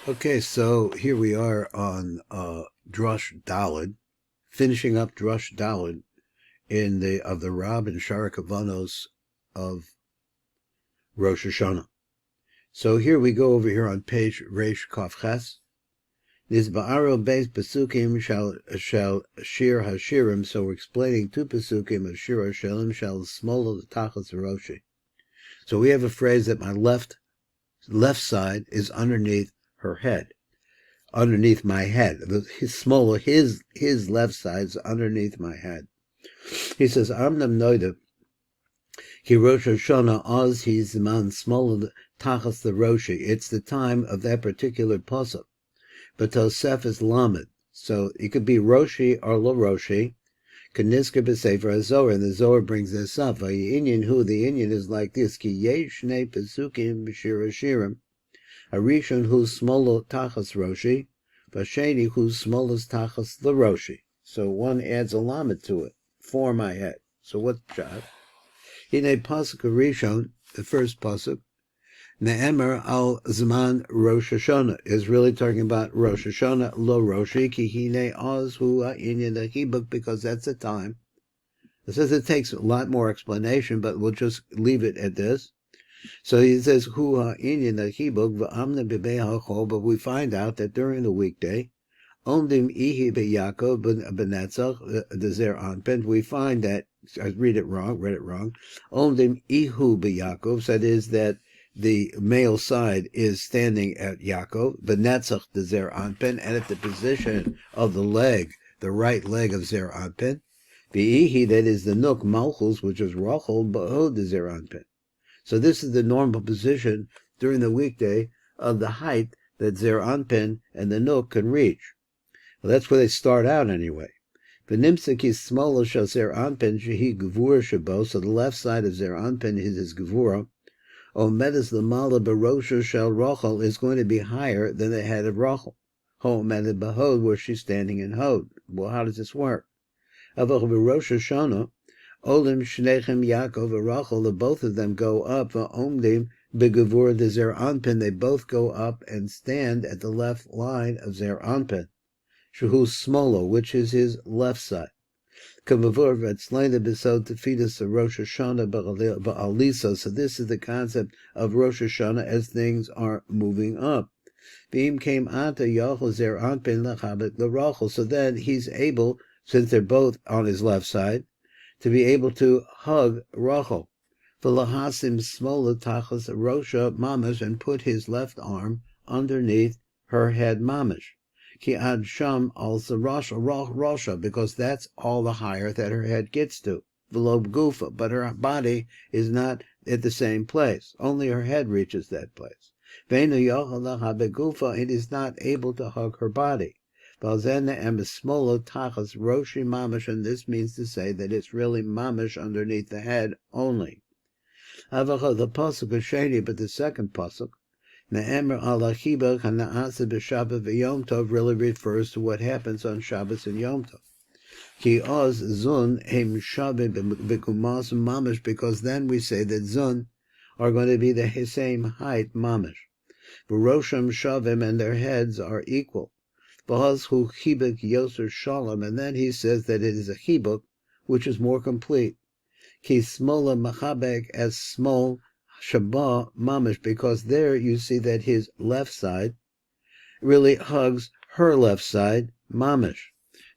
Okay, so here we are on Drush Daled, finishing up Drush Daled in the Rab and HAKAVANOT of Rosh Hashanah. So here we go over here on page Reish Kafches. Nizba'aro beis pesukim shal Shir Hashirim. So we're explaining two pesukim of Shir Hashirim shal smola tachas roshi. So we have a phrase that my left side is underneath her head. Underneath my head. His left side's underneath my head. He says, Amnam Noida, Ki Rosh Hashanah Oz He's Man Smol Tachas the Roshi. It's the time of that particular pasuk. But Tosef is Lamed. So it could be Roshi or Lo Roshi. Kaniska B'Sefer HaZohar, and the Zohar brings this up. The Inyan is like this. Ki Yesh Shnei Pesukim B'Shir Hashirim. Arishon hu smolo tachas roshi, vasheni hu smolos tachas the roshi. So one adds a lamed to it, for my head. So what's pshat? In a pasuk Rishon, the first pasuk, Ne'emer al zman Rosh Hashanah is really talking about Rosh Hashanah lo roshi ki hine oz hu ha'inyan ha'hibuk, because that's the time. It says it takes a lot more explanation, but we'll just leave it at this. So he says, Hu ha'inyan ha'hibuk v'amna b'bei ha'chol, but we find out that during the weekday, Ondim ihi b'Yaakov b'netzach dezer anpin, we find that, I read it wrong, Ondim ihu b'Yaakov, so that is that the male side is standing at Yaakov, b'netzach dezer anpin, and at the position of the leg, the right leg of zer anpin, v'ihi, that is the nook malchus, which is Rachel, b'hod dezer anpin. So this is the normal position during the weekday of the height that Zer Anpin and the Nook can reach. Well, that's where they start out anyway. V'nimsek is smola shel Zer Anpin shehi gevura shabo. So the left side of Zer Anpin is his gevura. Omedes lemala barosha shel Rachel is going to be higher than the head of Rachel. Omedes behod, where she's standing in Hod. Well, how does this work? Avach b'Rosh Hashanah. Olim Shnechem Yaakov and Rachel, the both of them go up. Omdim begavur de Zer Anpin, they both go up and stand at the left line of Zer Anpin. Shehu Smolo, which is his left side. Kavavur v'etzleina b'sod tefilus of Rosh Hashanah ba'alisa. So this is the concept of Rosh Hashanah as things are moving up. V'im came anta Yachol Zer Anpin lechabit l'Rachel. So then he's able, since they're both on his left side, to be able to hug Rachel. V'lahasim smola tachas rosha mamash, and put his left arm underneath her head mamash. Ki ad sham also rosha, because that's all the higher that her head gets to. V'lo gufa, but her body is not at the same place. Only her head reaches that place. Ve'enu yochel lacha begufa, it is not able to hug her body. And this means to say that it's really mamish underneath the head only. The pasuk is shady, but the second pasuk, really refers to what happens on Shabbos and Yom Tov. Because then we say that zun are going to be the same height, mamish. V'rosham shavim, and their heads are equal. And then he says that it is a chibuk, which is more complete. Ki smola machabek, as small shabah mamish, because there you see that his left side really hugs her left side mamish.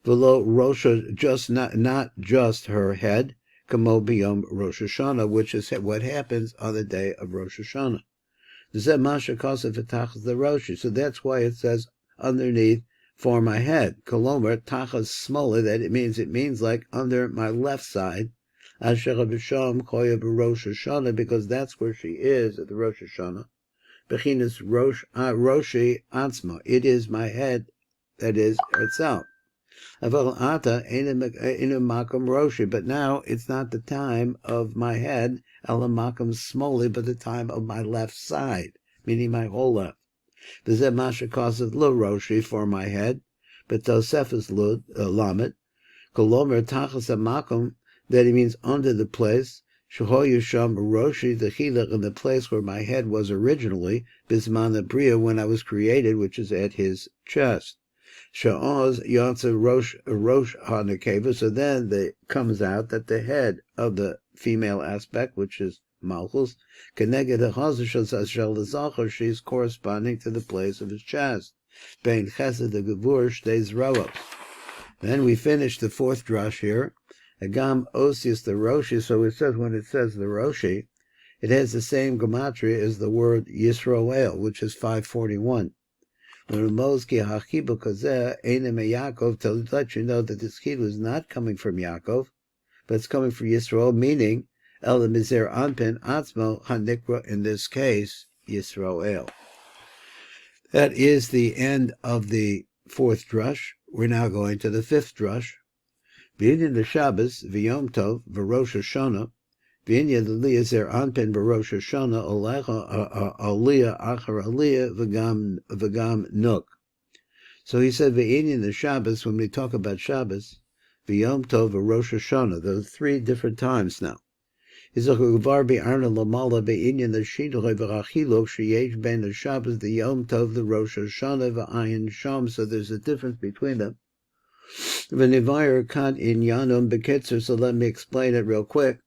V'lo rosha, just not just her head, kamo biyom Rosh Hashanah, which is what happens on the day of Rosh Hashanah. So that's why it says underneath for my head. Kolomer tachas smola, that it means like under my left side. Asher b'sham koya b'Rosh Hashanah, because that's where she is at the Rosh Hashanah. Bechinas roshi atzma, it is my head that is itself. Aval ata inu makam roshi, but now it's not the time of my head, ela makam smoli, but the time of my left side, meaning my whole left. V'zeh masha causes lo roshi, for my head, but tosef is lamet, kolomer tachas amakom, that it means under the place, Shehoyu Sham Roshi the Chilach, in the place where my head was originally, Bisman Bria, when I was created, which is at his chest. Sha'oz Yatsa Rosh HaNekeva, so then it comes out that the head of the female aspect, which is Malchus, Keneged HaChazashas Ashel Zachar, she's corresponding to the place of his chest. Bein Chesed the Gevur Shtei Zroos. Then we finish the fourth drush here. Agam Osius the Roshi, so it says, when it says the Roshi, it has the same gematria as the word Yisroel, which is 541. When Moski Hachibu Kazeh, Einem Yaakov, to let you know that this chibu is not coming from Yaakov, but it's coming from Yisroel, meaning El Mizer Anpin Atzmo Hanikra, in this case, Yisroel. That is the end of the fourth drush. We're now going to the fifth drush. V'inyan the Shabbos, v'yom tov, v'rosh Hashanah, v'inyan the Liyah zer anpin v'rosh Hashanah, olecha aliyah achar aliyah v'gam nuk. So he said, v'inyan the Shabbos, when we talk about Shabbos, v'yom tov, v'rosh Hashanah. Those three different times now. He's a gvar bi'arna lamala v'inyan the shidroy v'rachilok sheyesh ben the Shabbos, the yom tov, the rosh Hashanah, v'ayin sham. So there's a difference between them. V'nivayir kan inyanum beketzer, so let me explain it real quick.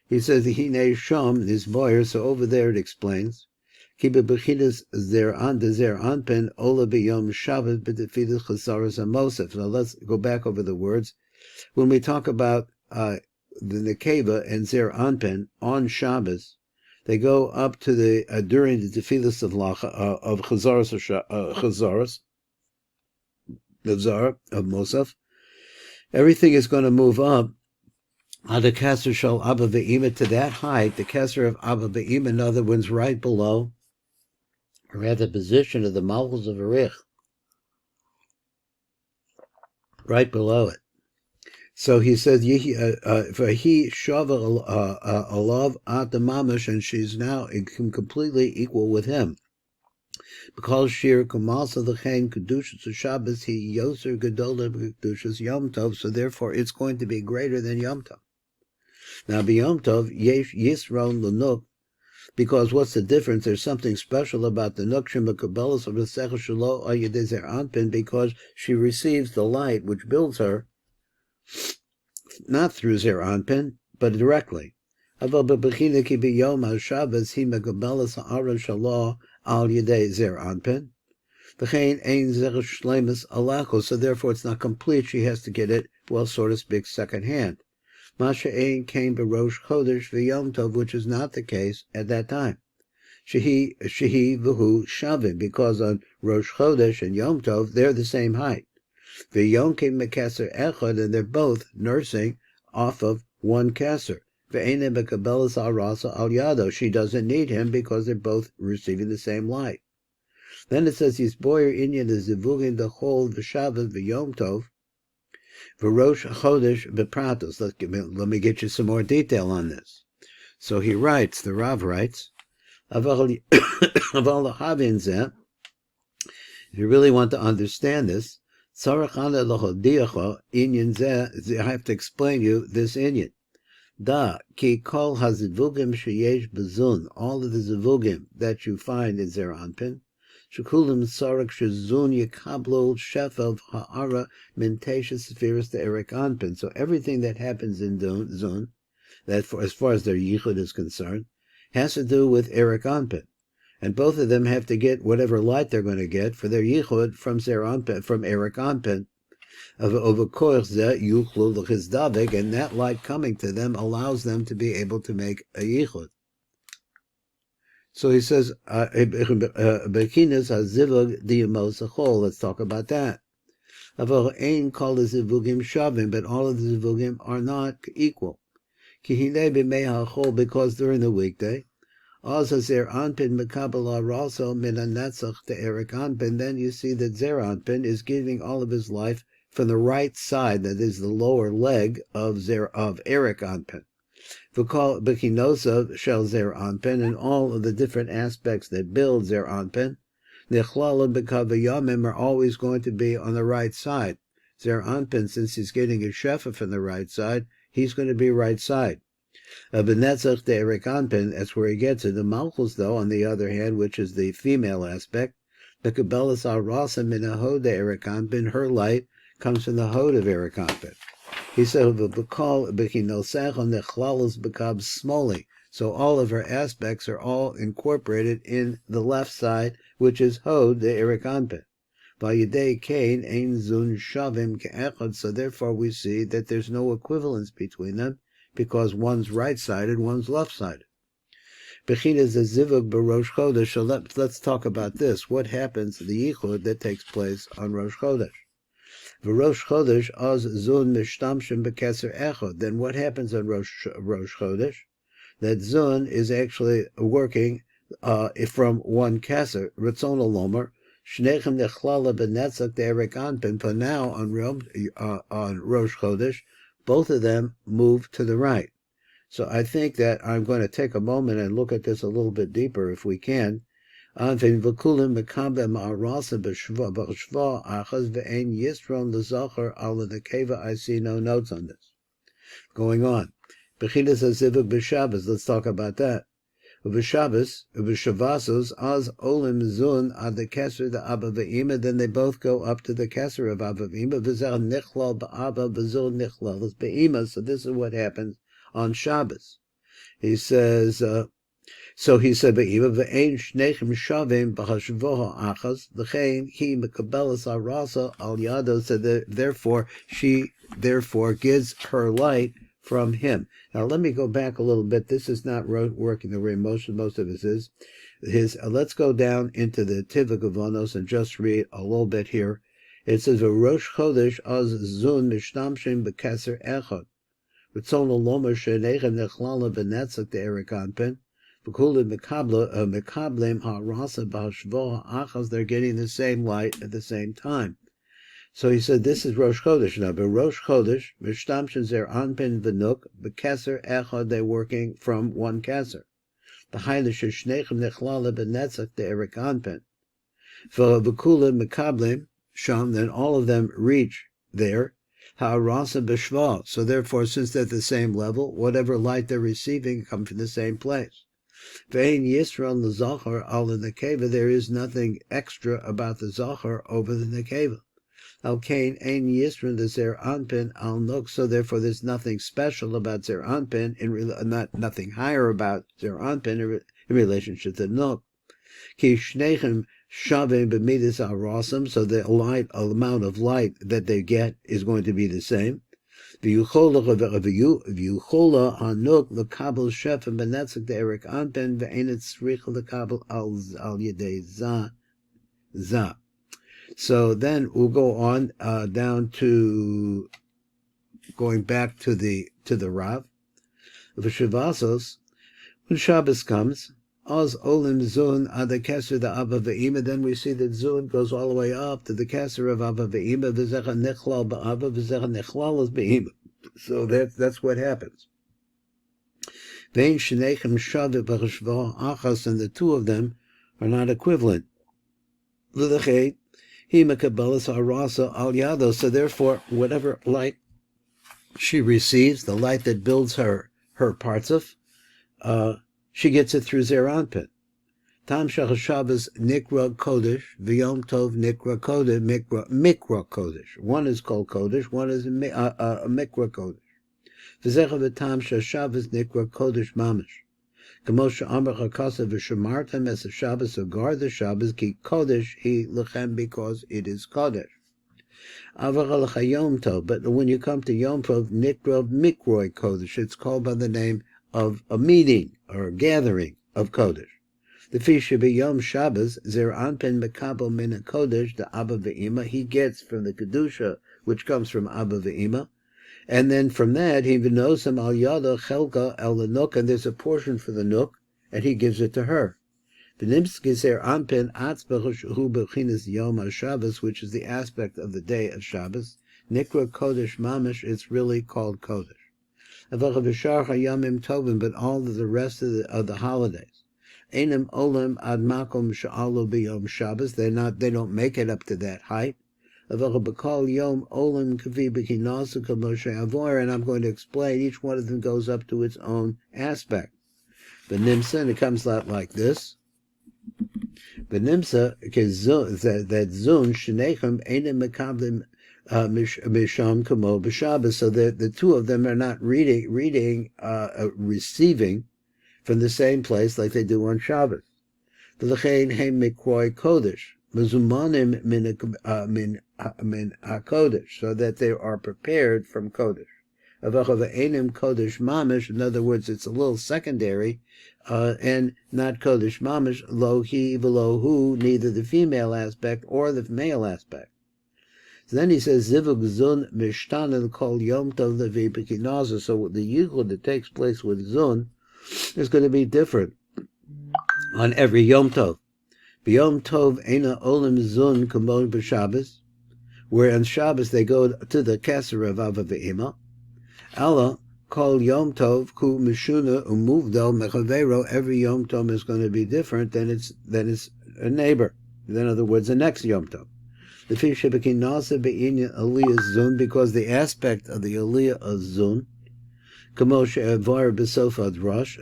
He says, Hine sham is boyer, so over there it explains. Ki bebechinas zer anpen, ola b'yom Shabbos b'tefilas chasaras hamosef. Now let's go back over the words. When we talk about the nekeva and zer anpen on Shabbos, they go up to the, during the tefilas of chasaras, the Zar of Mosaf, everything is going to move up the Kesser Shal Abba Ve'ima, to that height, the Kesser of Abba Ve'ima, in other words, right below, or at the position of the Malchus of Arich, right below it. So he says, for he Shava Alav at the Mamish, and she's now completely equal with him. Because Shir Kamalsa the Chen Kedushas Shabbos, he Yoser Gedola Kedushas Yom Tov, so therefore it's going to be greater than Yom Tov. Now, be Yom Tov, Yesh Yisron L'Nuk, because what's the difference? There's something special about the Nukshim Kabbalas of the Sechel Shalo Ayadezer Anpin, because she receives the light which builds her, not through Zer Anpin, but directly. Aval B'Bechina Ki B'Yom HaShabbos Hi Megabelas Ha'aron Shalo Al Yedei Zer Anpin. V'chein Ein Zer Shlemus Alacho, so therefore it's not complete. She has to get it, well, so to speak, second hand. Masha Ein came Rosh Chodesh V'Yom Tov, which is not the case at that time. Shehi V'hu Shavim, because on Rosh Chodesh and Yom Tov, they're the same height. V'Yom came Mekeser Echad, and they're both nursing off of one Keser. Ve'ene B'Kabelas Arasa Al Yado. She doesn't need him because they're both receiving the same light. Then it says, Yis Boyer Inyan the Zivugin the Chol V'Shabbat V'Yom Tov V'Rosh Chodesh B'Pratos. Let me get you some more detail on this. So he writes, the Rav writes, Aval Lahavin Zeh, if you really want to understand this, Tzarech Ana L'Chodiacha Inyan Zeh, I have to explain you this Inyan. Da, ki kol hazivugim sheyesh bezun, all of the zivugim that you find in Zer Anpin, shekulim sarek shezun yekablo shefav ha'ara mentesha sefiris to Erik Anpin. So everything that happens in Zun, that as far as their yichud is concerned, has to do with Erik Anpin. And both of them have to get whatever light they're going to get for their yichud from Zer Anpin, from Erik Anpin. And that light coming to them allows them to be able to make a yichud. So he says, let's talk about that. But all of the zivugim are not equal. Because during the weekday, then you see that Zer Anpin is giving all of his life from the right side, that is the lower leg of Erik Anpin. V'kinosav shel Zer Anpin, and all of the different aspects that build Zer Anpin, nechlalim b'kavayamim, are always going to be on the right side. Zer Anpin, since he's getting his shefa from the right side, he's going to be right side. Benetzach de Erik Anpin, that's where he gets it. The Malchus, though, on the other hand, which is the female aspect, the Kabbalas Arasa Minahod de Erik Anpin, her light comes from the Hod of Erik Anpin. He said, Smoli. So all of her aspects are all incorporated in the left side, which is Hod de Erik Anpin. So therefore we see that there's no equivalence between them, because one's right-sided, one's left-sided. So let's talk about this. What happens, the yichud that takes place on Rosh Chodesh? Rosh Chodesh az zun mishtamshim bekeser echod. Then what happens on Rosh Chodesh? That zun is actually working from one keser. Ratzon alomer shnechem nechlala benetzach de'erik anpin. But now on Rosh Chodesh, both of them move to the right. So I think that I'm going to take a moment and look at this a little bit deeper if we can. I see no notes on this. Going on. Let's talk about that. Then they both go up to the Keser of Abba Ve'ima. So this is what happens on Shabbos. He says, so he said, so therefore she gives her light from him. Now let me go back a little bit. This is not working the way most of it is. Let's go down into the TIV HAKAVANOT and just read a little bit here. It says, Rosh Chodesh az zun mishtamshim bekeser echad. They're getting the same light at the same time. So he said, this is Rosh Chodesh now. But Rosh Chodesh, Mishtamshin Zer Anpin V'nuk, B'keser Echad, they're working from one keser. B'hailish Shnechem Nechlala B'netzach De'erik Anpin. V'kula Mekablim Sham, then all of them reach there. Ha'arasa B'shva. So therefore, since they're at the same level, whatever light they're receiving comes from the same place. Ve'ein Yisrael L'Zachar Al Nekeva. There is nothing extra about the Zachar over the Nekeva. Al Kain Ein Yisrael the Zer Anpin Al Nuk. So therefore, there's nothing special about Zer Anpin, nothing higher about Zer Anpin in relationship to Nuk. Ki Shnechem Shavim B'midas Arasam. So the amount of light that they get is going to be the same. V'yuchola Hanuk L'Kabel Shefem B'netzach De'erik Anpin Ve'enet Tzricha L'Kabel Al Yedei Za. So then we'll go on down to going back to the Rav. V'Shavazos, when Shabbos comes, Oz Olim Zun Ad Keser the Abba Ve'ima. Then we see that Zun goes all the way up to the Keser of Abba Ve'ima. V'Zecha Nechlal Ba'Abba V'Zecha Nechlal is Be'ima. So that's what happens. Ve'in Shnechem Shavu B'Chashva Achas, and the two of them are not equivalent. L'Lechet He Mekabelas Arasa Al Yado. So therefore, whatever light she receives, the light that builds her partzuf, she gets it through Zer Anpin. Tam Shach Shabbos Nikra Kodesh, V'Yom Tov Nikra Kodesh, Mikra Kodesh. One is called Kodesh, one is Mikra Kodesh. V'Zecha V'Tam Shach Shabbos Nikra Kodesh Mamish. Kamosha Amar Chakasa V'Shamartem as a Shabbos, or guard the Shabbos, Ki Kodesh He Lechem, because it is Kodesh. Avar Yom Tov, but when you come to Yom Tov, Nikra Mikroi Kodesh, it's called by the name of a meeting or a gathering of Kodesh. The Fisha B'Yom Shabbos, Zer Anpin Mekabel Min Kodesh, the Abba Ve'ima, he gets from the Kedusha, which comes from Abba Ve'ima, and then from that, he knows him Al Yada Chelka El Nuk, and there's a portion for the Nuk, and he gives it to her. V'Nimski Zer Anpin Atzbach Hu B'Chinas Yom HaShabbos, which is the aspect of the day of Shabbos. Nikra Kodesh Mamish, it's really called Kodesh. But all of the rest of the holidays, Einam Olam Ad Makom Sha'alu B'Yom Shabbos, they don't make it up to that height. And I'm going to explain each one of them goes up to its own aspect. The Nimsa, and it comes out like this. The Nimsa, that Zun, Shenechem, Einem Mekablim Misham Kamo B'Shabbos, so that the two of them are not receiving from the same place like they do on Shabbos. V'lechein heim mikroi kodesh, mezumanim min HaKodesh, so that they are prepared from Kodesh. Avacha ve'enim Kodesh mamish, in other words, it's a little secondary, and not Kodesh mamish, lo he v'lo hu, neither the female aspect or the male aspect. So then he says, Zivug Zun Mishtanen Kol Yom Tov Levi B'Kinaza. So the yichud that takes place with Zun is going to be different on every Yom Tov. B'Yom Tov Eina Olim Zun Kamon B'Shabbos, where on Shabbos they go to the Keser of Ava Ve'ima. Allah Kol Yom Tov Ku Mishuna Umuvdal Mechavero. Every Yom Tov is going to be different than its a neighbor. In other words, the next Yom Tov. Because the aspect of the Aliyah of Zun,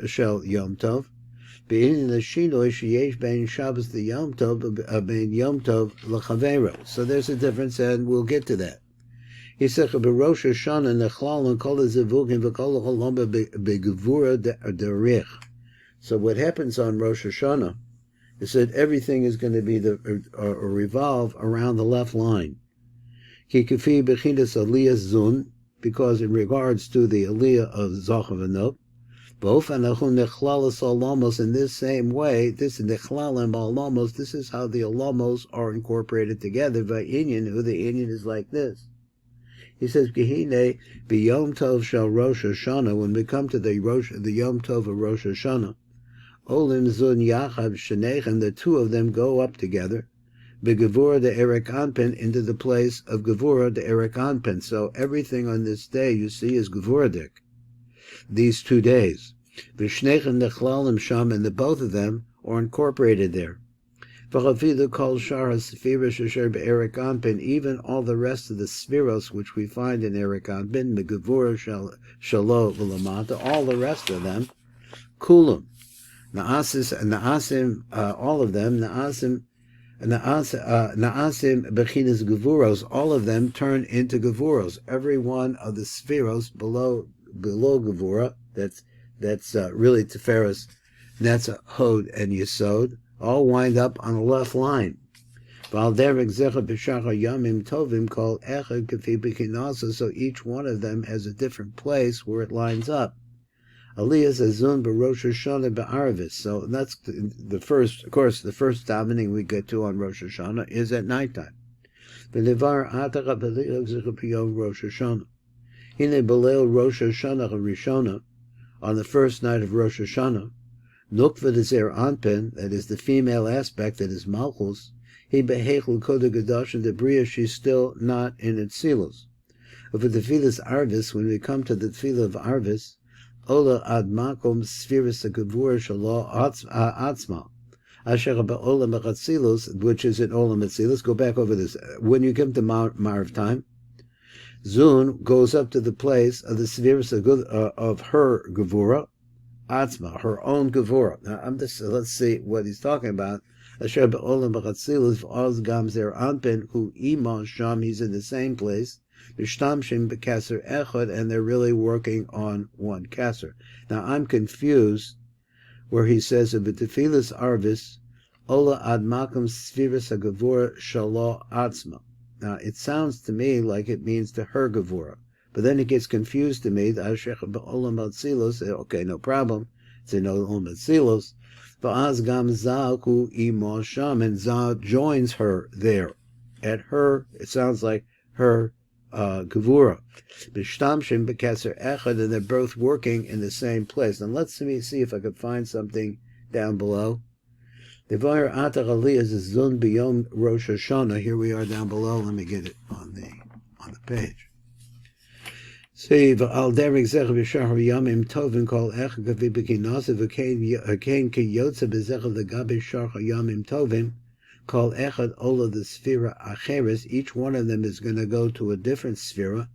Shel Yom Tov, so there's a difference, and we'll get to that. He said, "Rosh Hashanah so what happens on Rosh Hashanah is that everything is going to be revolve around the left line. Because in regards to the Aliyah of HAKAVANOT, in this same way, this is the this is how the alamos are incorporated together by Inyan, who the Inyan is like this. He says, Gehine, B'Yom Tov Shel Rosh Hashanah, when we come to the Yom Tov of Rosh Hashanah, Olim Zun Yachab Shenechem, the two of them go up together, Begevura de Erik Anpen, into the place of Gevura de Erik Anpen. So everything on this day you see is Gevuradik, these 2 days. Vishnechem Nechlalim Sham, and the both of them are incorporated there. V'chafidu Kol Shar HaSefiros Asher be'Erik Anpen, even all the rest of the Sfiros which we find in Erik Anpen, Begevura Shalo V'Lamata, all the rest of them, Kulam. Na'asim, all of them, Na'asim Bechinas Gevuros, all of them turn into Gevuros. Every one of the Spheros below Gevura, that's really Tiferes, Netzah, Hod, and Yesod, all wind up on the left line. So each one of them has a different place where it lines up. Aliyah Zazun B'Rosh Hashanah B'Arvis. So that's the first, of course, the first davening we get to on Rosh Hashanah is at nighttime. V'Levar Atacha B'Liach Zechapiyom Rosh Hashanah. Hine B'Leil Rosh Hashanah Rishona, on the first night of Rosh Hashanah, Nukva Dezer Anpen, that is the female aspect, that is Malchus, He Behechel Kodah Gadash, and the Bria, she's still not in its Tefillos. But for the Tefillas Arvis, when we come to the Tefillah of Arvis, Ola ad makom spheres a gevura shalo atzma, asher ba'olam achatzilus, which is in olam atzilus. Go back over this. When you come to Marav time, Zun goes up to the place of the spheres of her gevura, atzma, her own gevura. Now let's see what he's talking about. Asher ba'olam achatzilus v'oz gam zer anpen hu ima sham. He's in the same place. Mishtamshim b'kaser echad, and they're really working on one kaser. Now I'm confused where he says of the tefilas arvis ola ad makom sfiras agavura shalo atzma. Now it sounds to me like it means to her gavura, but then it gets confused to me. Okay, no problem. It's in olam atzilos. Va'az gam zaku imo sham, and Za joins her there. At her, it sounds like her Gevura, B'shtamshim b'keser echad, and they're both working in the same place. And let's see if I could find something down below. Devar atach aliyah zun b'yom Rosh Hashanah. Here we are down below. Let me get it on the page. See, v'al derek zech v'shar yamim tovim kol echad kavi b'kinasa v'kein ki yotza b'zech l'gabe shar yamim tovim. Called Echad Ola the Sphira Acheres. Each one of them is going to go to a different Sphira,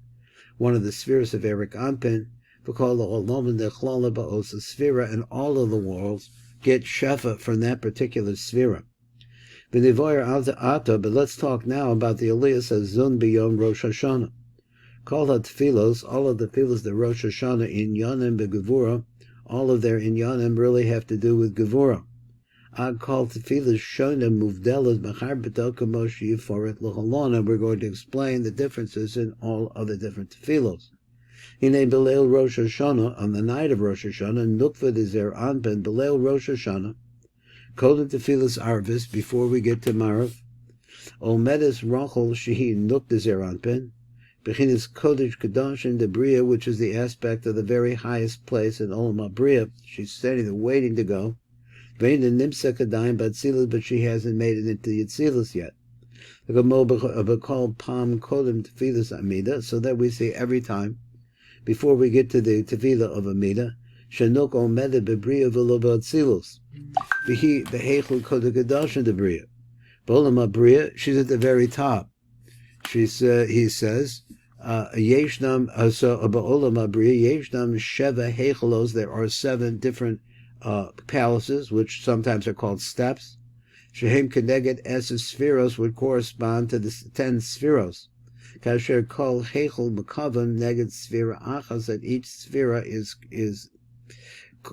one of the spheres of Erik Anpin. Called the Olam the Chlala Ba'osa Sphira, and all of the worlds get Shefa from that particular Sphira. But let's talk now about the Elias of Zun B'Yom Rosh Hashanah. Call the Tfilos, all of the Tfilos, the Rosh Hashanah in Yanim Begevura, all of their Inyanim really have to do with Gevura. Ad called Tfilos Shona Muvdelas Machar Betel Kamoshi Yiforet L'Cholon, and we're going to explain the differences in all of the different Tfilos. Hine Beleil Rosh Hashanah, on the night of Rosh Hashanah, Nukva Dezer Anpen Beleil Rosh Hashanah, Kodem Tfilos Arvis, before we get to Marav, Omedes Rachel Shehi Nuk Dezer Anpen, Bechinis Chodesh Kedoshim de Bria, which is the aspect of the very highest place in Olam HaBria. She's standing there waiting to go. Vein the Nimsa Kadayim Batzilus, but she hasn't made it into Yitzilus yet. Called Palm Kodem Tefillas Amida, so that we see every time, before we get to the Tefillah of Amida, Shanuk Omeda Bebria V'lo Batzilus. V'hi Behechel Kodesh Kedoshim de Bria. Olam HaBria, she's at the very top. He says, Yeshnam, so Ba'olam HaBria, Yeshnam Sheva Hechelos, there are 7 different palaces, which sometimes are called steps. Shehem Keneged Es Spheros would correspond to the 10 Spheros. Kasher Kol Hechel Makavan Neged Sphera Achas, that each Sphera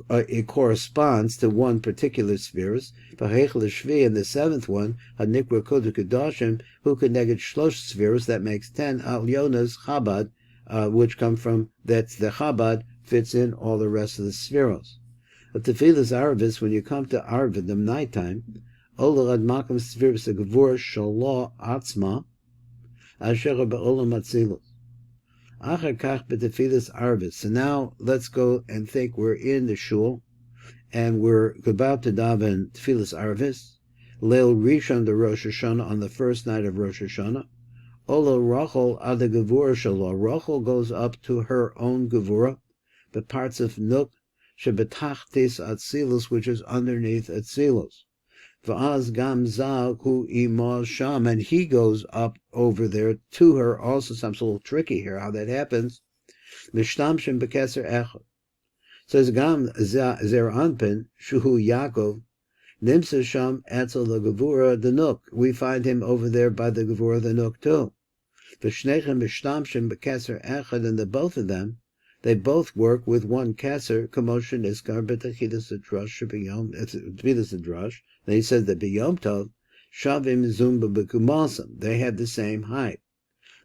it corresponds to one particular spheres. V'Hechel Shvi, and the 7th one, Hanikra Kodesh Kedoshim, who could negate Shlosh spheres, that makes 10. Al Yonas Chabad, which come from, that's the Chabad, fits in all the rest of the spheros. But the Tefillas Arvis, when you come to Arvidim nighttime, Ola Ad Makam Spheres Gevur Shalah Atzma, Asher Ba'olam Atzilus. Achar Kach B'Tefillas Arvis. So now let's go and think we're in the shul, and we're about to daven Tefillas Arvis. Leil Rishon the Rosh Hashanah, on the first night of Rosh Hashanah. Ola Rachel Ad Gevura Shalah. Rachel goes up to her own Gevura, the parts of Nuk Shebetachtis Atzilus, which is underneath Atzilus. V'az Gam Za Hu Imaz Sham, and he goes up over there to her. Also, sounds a little tricky here how that happens. Mishtamshim Bekeser Echad. Says Gam Zer Anpin Shuhu Yaakov Nimsa Sham Etzel the Gevura the Nuk. We find him over there by the Gevura the Nuk too. V'shnechem Mishtamshim Bekeser Echad, and the both of them, they both work with one keser. Commotion is Garbetachidas Drush B'Yom Tefillas Drush. Then he says that B'Yom Tov Shavim Zumba B'Kumasam. They have the same height.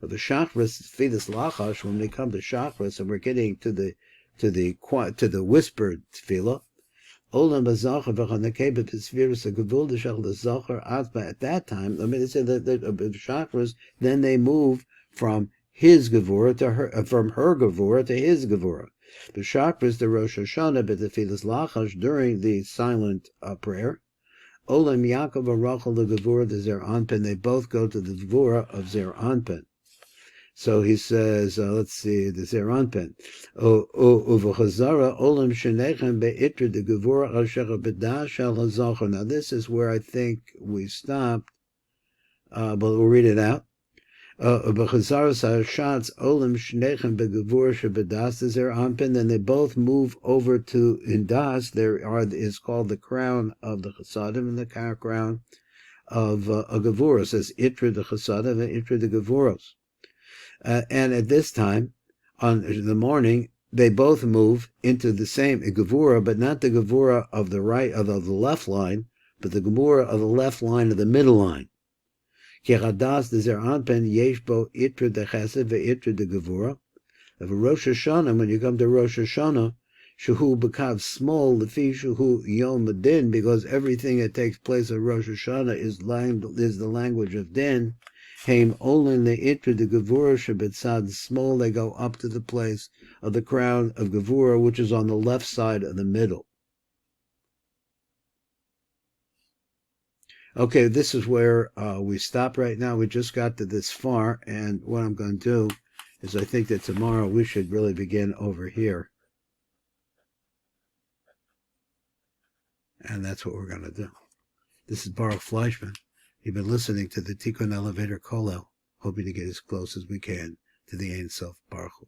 But the Shachris Tefillas Lachash, when they come to Shachris, and we're getting to the whispered tefillah, Olam Bazacher V'Chanakeh B'Sfiras Gevul D'Shach L'Zacher Atma. At that time, I mean, they said that the Shachris, then they move from his Gevura to her, from her Gevura to his Gevura. The Shachris, the Rosh Hashanah, but the Tefillas Lachash, during the silent prayer, Olam Yaakov Arachel the Gevura the Zer Anpen. They both go to the Gevura of Zer Anpen. So he says, let's see, the Zer Anpen. Uvachazara Olam Shenechem Be'itra the Gevura Asher B'Dash Al HaZachar. Now this is where I think we stopped, but we'll read it out. Then they both move over to Indas. There is called the crown of the Chasadim and the crown of a Gevura. It says Itra the Chasadim and Itra the Gevuros. And at this time, in the morning, they both move into the same Gevura, but not the Gevura of the right of the left line, but the Gevura of the left line of the middle line. Keradas the Zer Anpen Yeshbo Itra de Chesed ve'Itra de Gevura. Of Rosh Hashanah, when you come to Rosh Hashanah, Shehu B'Kav small Lefi Shehu Yom Din, because everything that takes place at Rosh Hashanah is the language of Din. Haim Olin the Itra de Gevura Shebetzad small. They go up to the place of the crown of Gevura, which is on the left side of the middle. Okay, this is where we stop right now. We just got to this far, and what I'm going to do is I think that tomorrow we should really begin over here. And that's what we're going to do. This is Baruch Fleischman. You've been listening to the Tikkun Elevator Kollel, hoping to get as close as we can to the Ein Sof Baruch Hu.